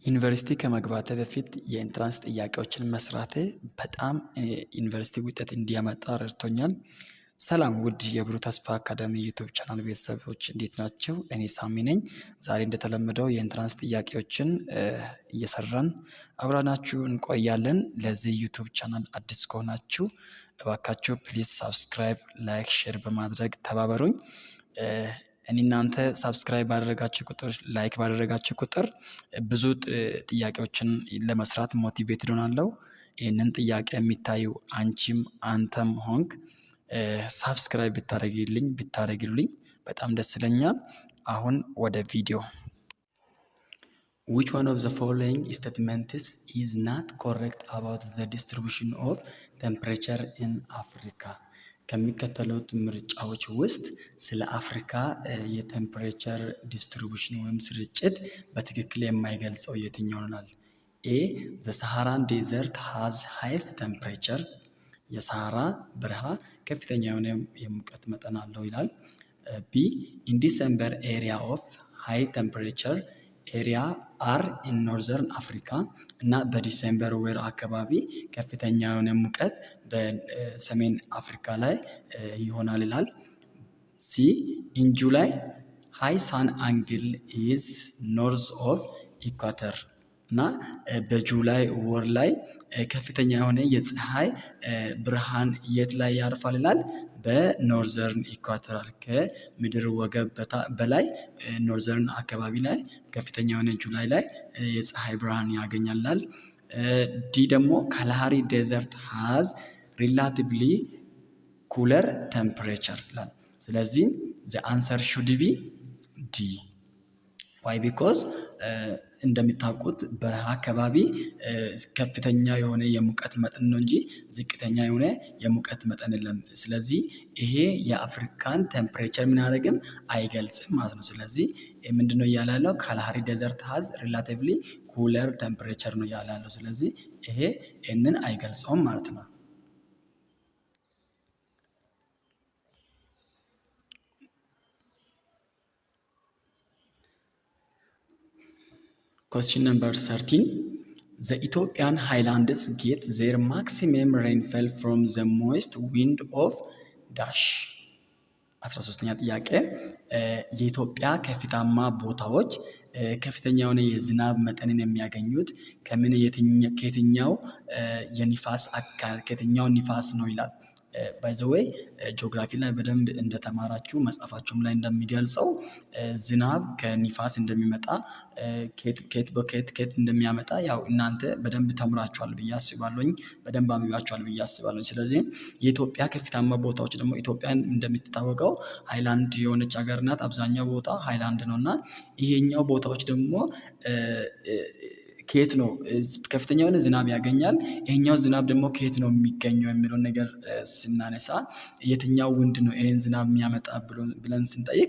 ዩኒቨርሲቲ ከመግባቴ በፊት የኢንትራንስ ጥያቄዎችን መስራቴ በጣም ዩኒቨርሲቲ ውጤት እንዲያመጣ ረድቶኛል። ሰላም ውድ የብሩህ ተስፋ አካዳሚ ዩቲዩብ ቻናል ቤተሰቦች እንዴት ናቸው? እኔ ሳሚ ነኝ። ዛሬ እንደተለመደው የኢንትራንስ ጥያቄዎችን እየሰራን አብረናችሁ እንቆያለን። ለዚህ ዩቲዩብ ቻናል አዲስ ከሆናችሁ እባካችሁ ፕሊዝ ሳብስክራይብ፣ ላይክ፣ ሼር በማድረግ ተባበሩኝ። እናንተ ሳብስክራይብ ባደረጋችሁ ቁጥር ላይክ ባደረጋችሁ ቁጥር ብዙ ጥያቄዎችን ለመስራት ሞቲቬትድ ሆናለሁ። ይህንን ጥያቄ የሚታዩ አንቺም አንተም ሆንክ ሳብስክራይብ ብታደርግልኝ በጣም ደስ ይለኛል። አሁን ወደ ቪዲዮ። which one of the following statements is not correct about the distribution of temperature in Africa? ከሚከተሉት ምርጫዎች ውስጥ ስለ አፍሪካ የቴምፕሬቸር ዲስትሪቢዩሽን ወይም ስርጭት በትክክል የማይገልጸው የትኛው ይሆናል? ኤ ዘ ሳሃራን ዴዘርት ሃዝ ሃይስት ቴምፕሬቸር፣ የሳሃራ በረሃ ከፍተኛ የሆነ የሙቀት መጠን አለው ይላል። ቢ ኢን ዲሰምበር ኤሪያ ኦፍ ሃይ ቴምፕሬቸር ኤሪያ አር ኢን ኖርዘርን አፍሪካ፣ እና በዲሴምበር ወር አካባቢ ከፍተኛ የሆነ ሙቀት በሰሜን አፍሪካ ላይ ይሆናል ይላል። ሲ ኢን ጁላይ ሃይ ሳን አንግል ኢዝ ኖርዝ ኦፍ ኢኳተር፣ እና በጁላይ ወር ላይ ከፍተኛ የሆነ የፀሐይ ብርሃን የት ላይ ያርፋል ይላል? በኖርዘርን ኢኳቶራል ከምድር ወገብ በላይ ኖርዘርን አካባቢ ላይ ከፍተኛ የሆነ ጁላይ ላይ የፀሐይ ብርሃን ያገኛል። ዲ ደግሞ ካላሃሪ ዴዘርት ሃዝ ሪላቲቭሊ ኩለር ቴምፕሬቸር ይላል። ስለዚህ ዘ አንሰር ሹድ ቢ ዲ። ዋይ ቢኮዝ እንደሚታወቁት በረሃ አካባቢ ከፍተኛ የሆነ የሙቀት መጠን ነው እንጂ ዝቅተኛ የሆነ የሙቀት መጠን የለም። ስለዚህ ይሄ የአፍሪካን ቴምፕሬቸር ምን አያደርግም አይገልጽም ማለት ነው። ስለዚህ ምንድነው እያለ ያለው? ካላሃሪ ዴዘርት ሃዝ ሪላቲቭሊ ኩለር ቴምፕሬቸር ነው እያለ ያለው። ስለዚህ ይሄ ይህንን አይገልጸውም ማለት ነው። Question number 13. The Ethiopian highlands get their maximum rainfall from the moist wind of dash. 13ኛ ጥያቄ የኢትዮጵያ ከፍታማ ቦታዎች ከፍተኛ የሆነ የዝናብ መጠንን የሚያገኙት ከየትኛው የንፋስ አካል ከየትኛው ንፋስ ነው ይላል። ባይ ዘ ዌይ ጂኦግራፊ ላይ በደንብ እንደተማራችሁ መጽሐፋችሁም ላይ እንደሚገልጸው ዝናብ ከንፋስ እንደሚመጣ ከየት እንደሚያመጣ ያው እናንተ በደንብ ተምራችኋል ብዬ አስባለሁኝ፣ በደንብ አንብባችኋል ብዬ አስባለሁኝ። ስለዚህ የኢትዮጵያ ከፍታማ ቦታዎች ደግሞ ኢትዮጵያን እንደሚታወቀው ሃይላንድ የሆነች ሀገር ናት። አብዛኛው ቦታ ሃይላንድ ነው እና ይሄኛው ቦታዎች ደግሞ ከየት ነው ከፍተኛ የሆነ ዝናብ ያገኛል። ይሄኛው ዝናብ ደግሞ ከየት ነው የሚገኘው የሚለውን ነገር ስናነሳ የትኛው ውንድ ነው ይሄን ዝናብ የሚያመጣ ብለን ስንጠይቅ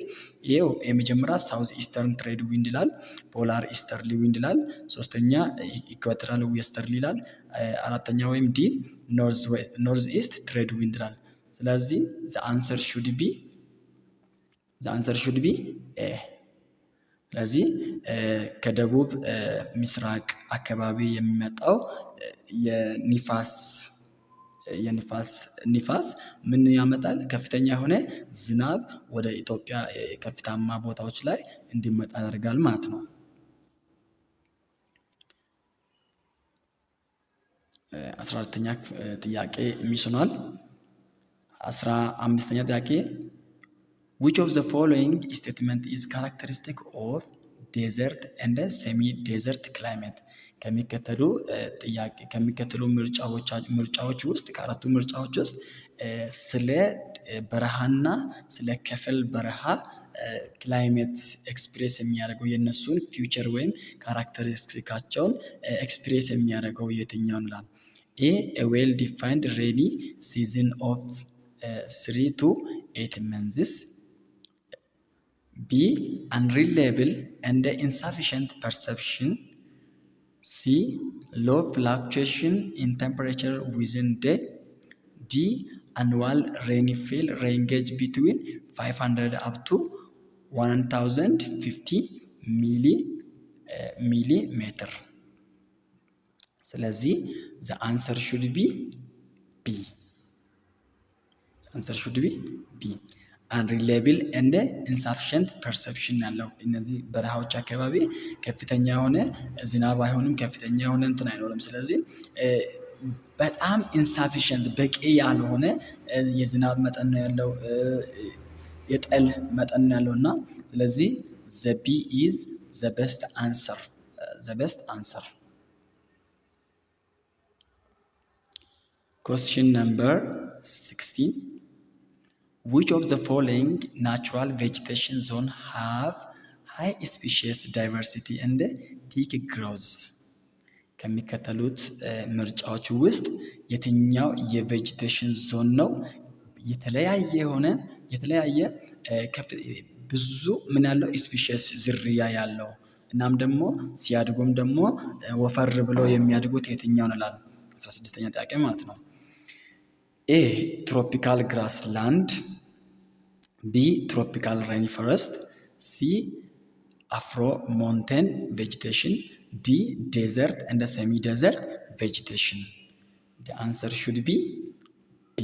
ይሄው የመጀመሪያ ሳውዝ ኢስተርን ትሬድ ዊንድ ይላል፣ ፖላር ኢስተርሊ ዊንድ ይላል፣ ሶስተኛ ኢኳቶራል ዌስተርሊ ይላል፣ አራተኛ ወይም ዲ ኖርዝ ኢስት ትሬድ ዊንድ ይላል። ስለዚህ ዘ አንሰር ሹድ ቢ ኤ። ስለዚህ ከደቡብ ምስራቅ አካባቢ የሚመጣው ንፋስ ምን ያመጣል? ከፍተኛ የሆነ ዝናብ ወደ ኢትዮጵያ ከፍታማ ቦታዎች ላይ እንዲመጣ ያደርጋል ማለት ነው። 14ኛ ጥያቄ ሚስኗል። 15ኛ ጥያቄ which of the following statement is characteristic of desert and semi-desert climate? ከሚከተሉ ምርጫዎች ውስጥ ከአራቱ ምርጫዎች ውስጥ ስለ በረሃና ስለ ከፊል በረሃ ክላይሜት ኤክስፕሬስ የሚያደርገው የነሱን ፊውቸር ወይም ካራክተሪስቲካቸውን ኤክስፕሬስ የሚያደርገው የትኛው ነው? ኤ ዌል ዲፋይንድ ሬኒ ሲዝን ኦፍ 3 to 8 months። B unreliable and insufficient perception. C low fluctuation in temperature within day. D annual rainfall range between 500 up to 1050 ሚሊሜትር። ስለዚህ the answer should be B. answer should be B. unreliable and insufficient perception ያለው እነዚህ በረሃዎች አካባቢ ከፍተኛ የሆነ ዝናብ አይሆንም፣ ከፍተኛ የሆነ እንትን አይኖርም። ስለዚህ በጣም insufficient በቂ ያልሆነ የዝናብ መጠን ነው ያለው፣ የጠል መጠን ነው ያለውና ስለዚህ the B is the best answer. the best answer. Question number 16. Which of the following natural vegetation zone have high species diversity and thick growth? ከሚከተሉት ምርጫዎች ውስጥ የትኛው የቬጂቴሽን ዞን ነው የተለያየ ብዙ ምን ያለው ስፒሺስ ዝርያ ያለው እናም ደግሞ ሲያድጉም ደግሞ ወፈር ብለው የሚያድጉት የትኛው ነው ይላል 16ኛ ጥያቄ ማለት ነው። A tropical grassland, B tropical rainforest, C afro mountain vegetation, D desert and semi-desert vegetation. The answer should be B.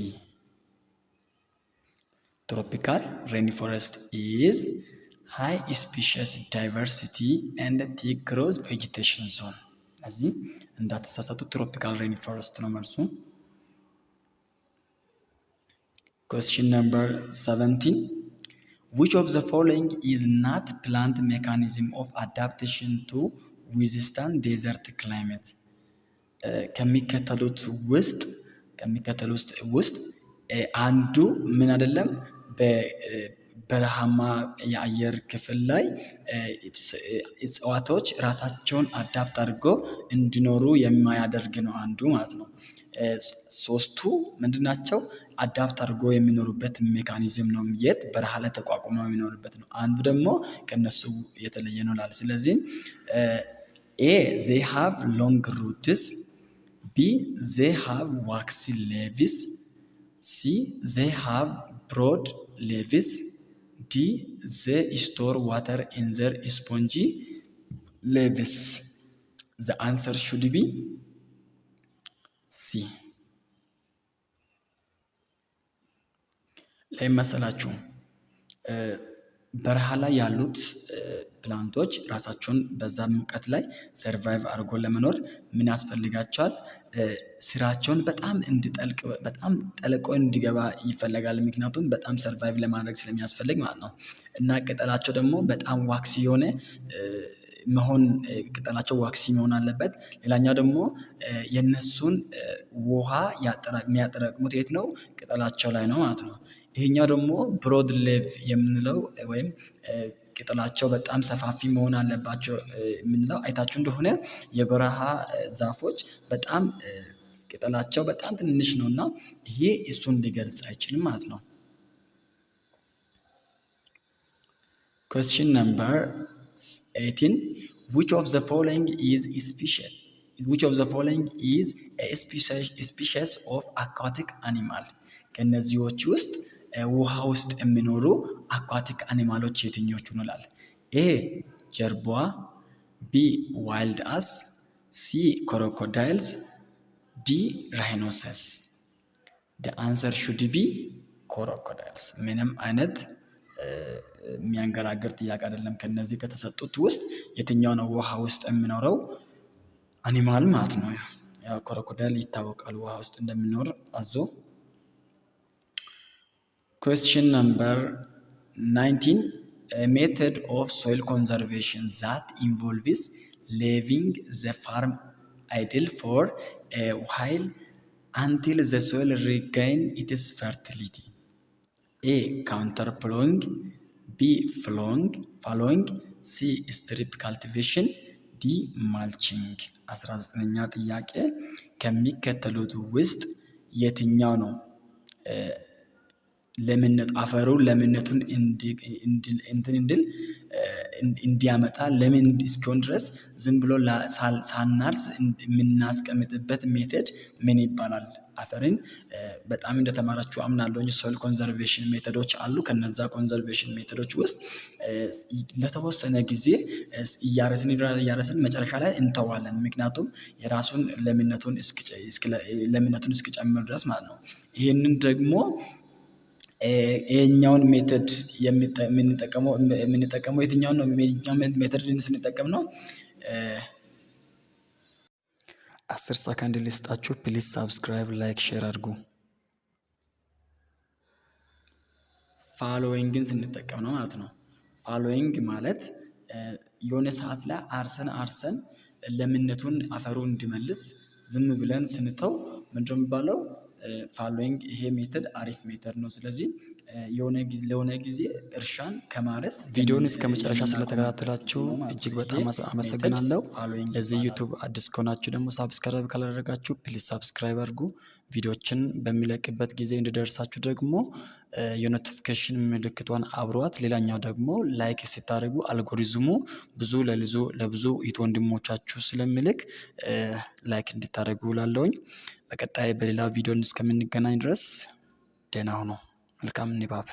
Tropical rainforest is high species diversity and thick growth vegetation zone. ስለዚህ እንዳትሳሳቱ tropical rainforest ነው መልሱ። Question number 17. Which of the following is not plant mechanism of adaptation to withstand desert climate? ከሚከተሉት ውስጥ አንዱ ምን አይደለም በበረሃማ የአየር ክፍል ላይ እጽዋቶች ራሳቸውን አዳፕት አድርገው እንዲኖሩ የማያደርግ ነው አንዱ ማለት ነው። ሶስቱ ምንድናቸው? አዳፕት አድርጎ የሚኖሩበት ሜካኒዝም ነው። የት በረሃ ላይ ተቋቁመው የሚኖሩበት ነው። አንዱ ደግሞ ከነሱ የተለየ ነው ይላል። ስለዚህ A they have long roots, B they have waxy leaves, C they have broad leaves, D they store water in their spongy leaves. The answer should be C. ለመሰላችሁ በረሃ ላይ ያሉት ፕላንቶች ራሳቸውን በዛ ሙቀት ላይ ሰርቫይቭ አድርጎ ለመኖር ምን ያስፈልጋቸዋል? ስራቸውን በጣም ጠልቆ እንዲገባ ይፈለጋል። ምክንያቱም በጣም ሰርቫይቭ ለማድረግ ስለሚያስፈልግ ማለት ነው። እና ቅጠላቸው ደግሞ በጣም ዋክሲ የሆነ ቅጠላቸው ዋክሲ መሆን አለበት። ሌላኛው ደግሞ የነሱን ውሃ የሚያጠራቅሙት የት ነው? ቅጠላቸው ላይ ነው ማለት ነው። ይሄኛው ደግሞ ብሮድ ሌቭ የምንለው ወይም ቅጠላቸው በጣም ሰፋፊ መሆን አለባቸው የምንለው አይታችሁ እንደሆነ የበረሃ ዛፎች በጣም ቅጠላቸው በጣም ትንሽ ነውና ይሄ እሱን ሊገልጽ አይችልም ማለት ነው። Question number 18. Which of the following is a species of aquatic animal? ከነዚህዎች ውስጥ ውሃ ውስጥ የሚኖሩ አኳቲክ አኒማሎች የትኞቹ ነው ይላል። A ጀርባ፣ B ዋይልድ አስ፣ C crocodiles, D rhinoceros. The answer should be crocodiles. ምንም አይነት የሚያንገራግር ጥያቄ አይደለም። ከነዚህ ከተሰጡት ውስጥ የትኛው ነው ውሃ ውስጥ የሚኖረው አኒማል ማለት ነው። ያው ክሮኮዳይል ይታወቃል ውሃ ውስጥ እንደሚኖር አዞ። Question number 19. A method of soil conservation that involves leaving the farm idle for a while until the soil regains its fertility. A counter plowing, B following, C strip cultivation, D mulching. 19ኛ ጥያቄ ከሚከተሉት ውስጥ የትኛው ነው አፈሩ ለምነቱን እንዲያመጣ ለምን እስኪሆን ድረስ ዝም ብሎ ሳናርስ የምናስቀምጥበት ሜተድ ምን ይባላል አፈርን በጣም እንደተማራችሁ አምናለሁኝ። ሶይል ኮንዘርቬሽን ሜተዶች አሉ። ከነዛ ኮንዘርቬሽን ሜተዶች ውስጥ ለተወሰነ ጊዜ እያረስን መጨረሻ ላይ እንተዋለን። ምክንያቱም የራሱን ለምነቱን እስኪጨምር ድረስ ማለት ነው። ይሄንን ደግሞ ይሄኛውን ሜተድ የምንጠቀመው የትኛውን ነው? ሜተድ ስንጠቀም ነው። 10 ሰከንድ ልስጣችሁ። ፕሊዝ ሳብስክራይብ፣ ላይክ፣ ሼር አድርጉ። ፋሎዊንግን ስንጠቀም ነው ማለት ነው። ፋሎዊንግ ማለት የሆነ ሰዓት ላይ አርሰን ለምነቱን አፈሩ እንዲመልስ ዝም ብለን ስንተው ምንድነው የሚባለው? ፋሎዊንግ። ይሄ ሜተድ አሪፍ ሜተድ ነው። ስለዚህ ለሆነ ጊዜ እርሻን ከማረስ ቪዲዮን እስከ መጨረሻ ስለተከታተላችሁ እጅግ በጣም አመሰግናለሁ። ለዚህ ዩቲዩብ አዲስ ከሆናችሁ ደግሞ ሳብስክራይብ ካላደረጋችሁ ፕሊዝ ሳብስክራይብ አድርጉ። ቪዲዮችን በሚለቅበት ጊዜ እንዲደርሳችሁ ደግሞ የኖቲፊኬሽን ምልክቷን አብሯት። ሌላኛው ደግሞ ላይክ ስታደርጉ አልጎሪዝሙ ለብዙ እህት ወንድሞቻችሁ ስለሚልክ ላይክ እንድታደርጉ እላለሁኝ። በቀጣይ በሌላ ቪዲዮ እስከምንገናኝ ድረስ ደህና ሁኑ። መልካም ንባብ